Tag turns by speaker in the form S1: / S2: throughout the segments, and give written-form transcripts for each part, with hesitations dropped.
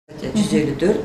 S1: 154,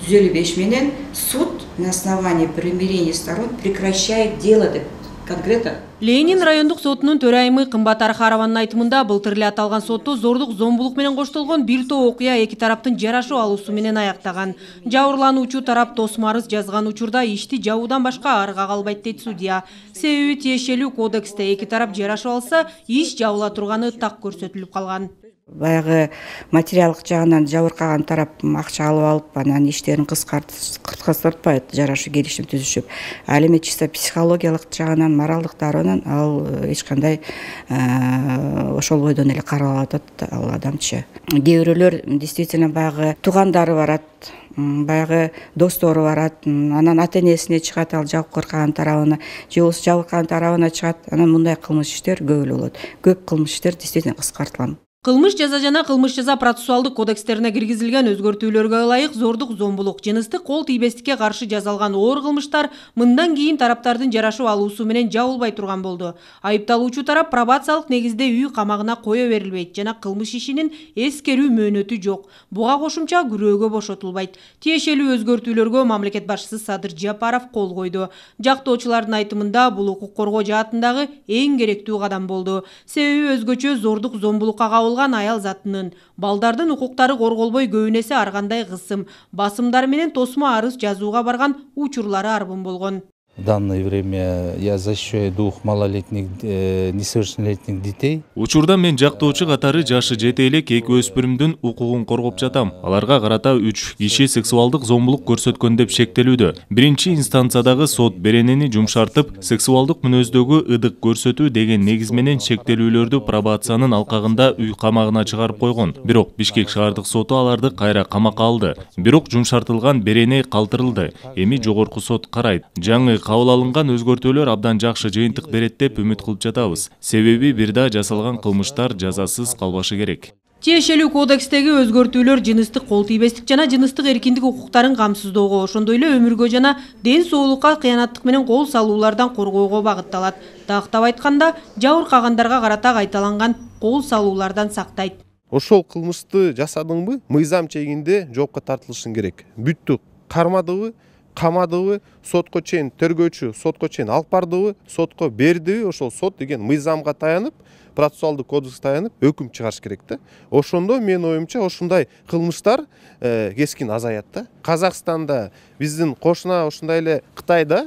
S1: 155 менен суд на основании примирения сторон прекращает дело деп конкретно.
S2: Ленин райондук сотунун төрайымы Кымбат Архарованын айтымында былтыр эле аталган сотто зордук зомбулук менен коштолгон бир топ окуя эки тараптын жарашуу алуусу менен аяктаган. Жабырлануучу тарап тосмо арыз жазган учурда ишти жабуудан башка арга калбайт дейт судья. Себеби тиешелүү кодексте эки тарап жарашып алса, иш жабыла турганы так көрсөтүлүп калган.
S1: Баягы материалдык жагынан жабыркаган тарап акча алып алып, анан иштерин кыскартпайт, жарашуу келишим түзүшүп. Ал эми чисто психологиялык жагынан, моралдык тарабынан ал эч кандай ошол бойдон эле каралып атат ал адамчы. Кээ бирөөлөр действительно баягы туугандары барат, баягы достору барат, анан ата-энесине чыгат, ал жабыркаган тарабына, же болбосо жабыркаган тарабына чыгат. Анан мындай кылмыш иштер көп эле болот. Көп кылмыш иштер действительно кыскартылган.
S2: Кылмыш жаза жана кылмыш жаза процессуалдык кодекстерине киргизилген өзгөртүүлөргө ылайык зордук, зомбулук, жыныстык кол тийбестикке каршы жазалган оор кылмыштар мындан кийин тараптардын жарашуу алуусу менен жабылбай турган болду. Айыпталуучу тарап пробациялык негизде үй камагына кое берилбейт жана кылмыш ишинин эскерүү мөөнөтү жок. Буга кошумча күрөөгө бошотулбайт. Тиешелүү өзгөртүүлөргө мамлекет башчысы Садыр Жапаров кол койду. Жактоочулардын айтымында бул укук коргоо жаатындагы эң керектүү кадам болду. Себеби өзгөчө зордук, зомбулукка аял затынын, балдардын укуктары корголбой көбүнесе ар кандай кысым, басымдар менен тосмо арыз жазууга барган учурлары арбын болгон.
S3: В данное время я защищаю двух малолетних несовершеннолетних детей.
S4: Учурда мен жактоочу катары жашы жете элек эки өспүрүмдүн укугун коргоп жатам. Аларга карата 3 киши сексуалдык зомбулук көрсөткөн деп шектелүүдө. Биринчи инстанциядагы сот беренени жумшартып, сексуалдык мүнөздөгү ыдык көрсөтүү деген негиз менен шектелүүлөрдү пробациянын алкагында үй камагына чыгарып койгон. Бирок Бишкек шаардык соту аларды кайра камакка алды. Бирок жумшартылган берене калтырылды. Эми жогорку сот карайт. Жаңы кабыл алынган өзгөртүүлөр абдан жакшы жыйынтык берет деп үмүт кылып жатабыз. Себеби бир да жасалган кылмыштар жазасыз калбашы керек.
S2: Тиешелүү кодекстеги өзгөртүүлөр жыныстык кол тийбестик жана жыныстык эркиндик укуктарын камсыздоого, ошондой эле өмүргө жана ден соолукка кыянаттык менен кол салуулардан коргоого багытталат. Тактап айтканда, жабыркагандарга карата кайталанган кол салуулардан сактайт.
S5: Ошол кылмышты жасадыңбы, мыйзам чегинде жоопко тартылышың керек. Бүттү, кармадыбы, камадыбы, сотко чейин тергөөчү сотко чейин алып бардыбы, сотко бердиби, ошол сот деген мыйзамга таянып, процессуалдык кодекске таянып өкүм чыгарыш керек да. Ошондо менин оюмча ушундай кылмыштар кескин азаят да. Казакстанда, биздин кошуна ушундай эле Кытайда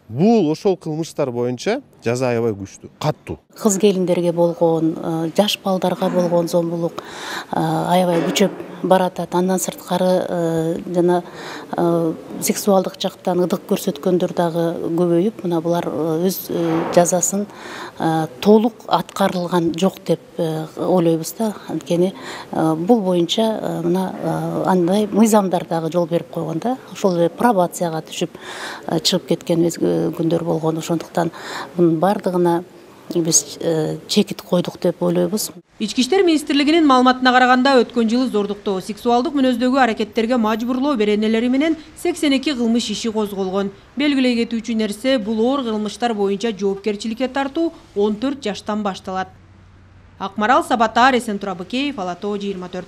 S5: бул ошол кылмыштар боюнча жаза аябай күчтүү, каттуу.
S6: Кыз келиндерге болгон, жаш балдарга болгон зомбулук аябай күчөп баратат. Андан сырткары жана сексуалдык жактан ыдык көрсөткөндөр дагы көбөйүп, мына булар өз жазасын толук аткарылган жок деп ойлойбуз да. Анткени бул боюнча мына андай мыйзамдар дагы жол берип койгон да. Ошол эле пробацияга түшүп чыгып кеткен күндөр болгон. Ошондуктан мунун бардыгына биз чекит койдук деп ойлойбуз.
S2: Ички иштер министрлигинин маалыматына караганда өткөн жылы зордуктоо, сексуалдык мүнөздөгү аракеттерге мажбурлоо беренелери менен 82 кылмыш иши козголгон. Белгилей кетүүчү нерсе, бул оор кылмыштар боюнча жоопкерчиликке тартуу 14 жаштан башталат. Акмарал Сабатар, Эсентур Абыкеев, Ала Тоо 24.